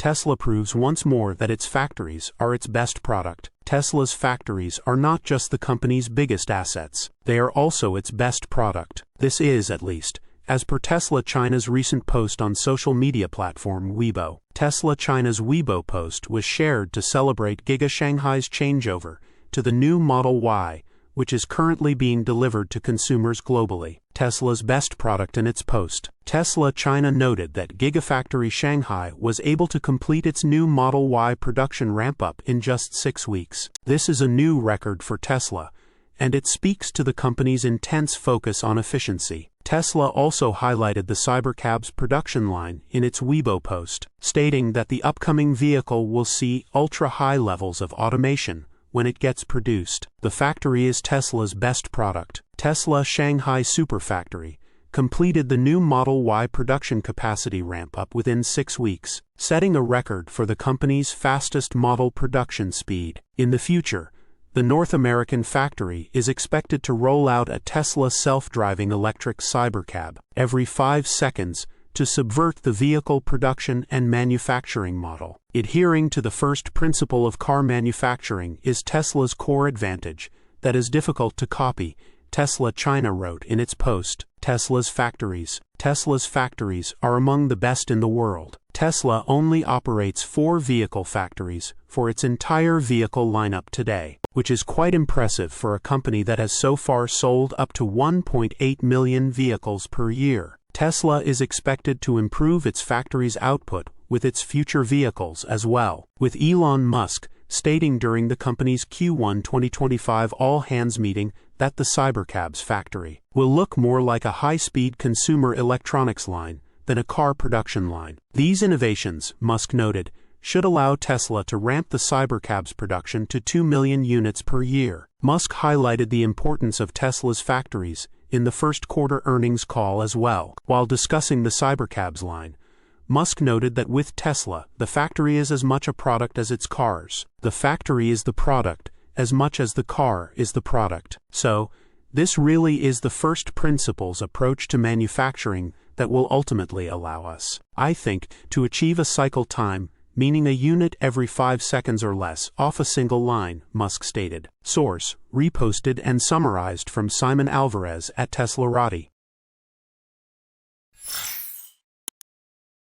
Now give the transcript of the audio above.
Tesla proves once more that its factories are its best product. Tesla's factories are not just the company's biggest assets, they are also its best product. This is, at least, as per Tesla China's recent post on social media platform Weibo. Tesla China's Weibo post was shared to celebrate Giga Shanghai's changeover to the new Model Y, which is currently being delivered to consumers globally. Tesla's best product in its post. Tesla China noted that Gigafactory Shanghai was able to complete its new Model Y production ramp-up in just 6 weeks. This is a new record for Tesla, and it speaks to the company's intense focus on efficiency. Tesla also highlighted the Cybercab's production line in its Weibo post, stating that the upcoming vehicle will see ultra-high levels of automation when it gets produced. The factory is Tesla's best product. Tesla Shanghai Superfactory completed the new Model Y production capacity ramp-up within 6 weeks, setting a record for the company's fastest model production speed. In the future, the North American factory is expected to roll out a Tesla self-driving electric Cybercab every 5 seconds to subvert the vehicle production and manufacturing model. Adhering to the first principle of car manufacturing is Tesla's core advantage that is difficult to copy, Tesla China wrote in its post. Tesla's factories are among the best in the world. Tesla only operates 4 vehicle factories for its entire vehicle lineup today, which is quite impressive for a company that has so far sold up to 1.8 million vehicles per year. Tesla is expected to improve its factory's output with its future vehicles as well, with Elon Musk stating during the company's Q1 2025 all-hands meeting that the Cybercab's factory will look more like a high-speed consumer electronics line than a car production line. These innovations, Musk noted, should allow Tesla to ramp the Cybercab's production to 2 million units per year. Musk highlighted the importance of Tesla's factories in the first quarter earnings call as well. While discussing the Cybercab's line, Musk noted that with Tesla, the factory is as much a product as its cars. The factory is the product as much as the car is the product. So, this really is the first principles approach to manufacturing that will ultimately allow us, I think, to achieve a cycle time, meaning a unit every 5 seconds or less, off a single line, Musk stated. Source: reposted and summarized from Simon Alvarez at teslarati.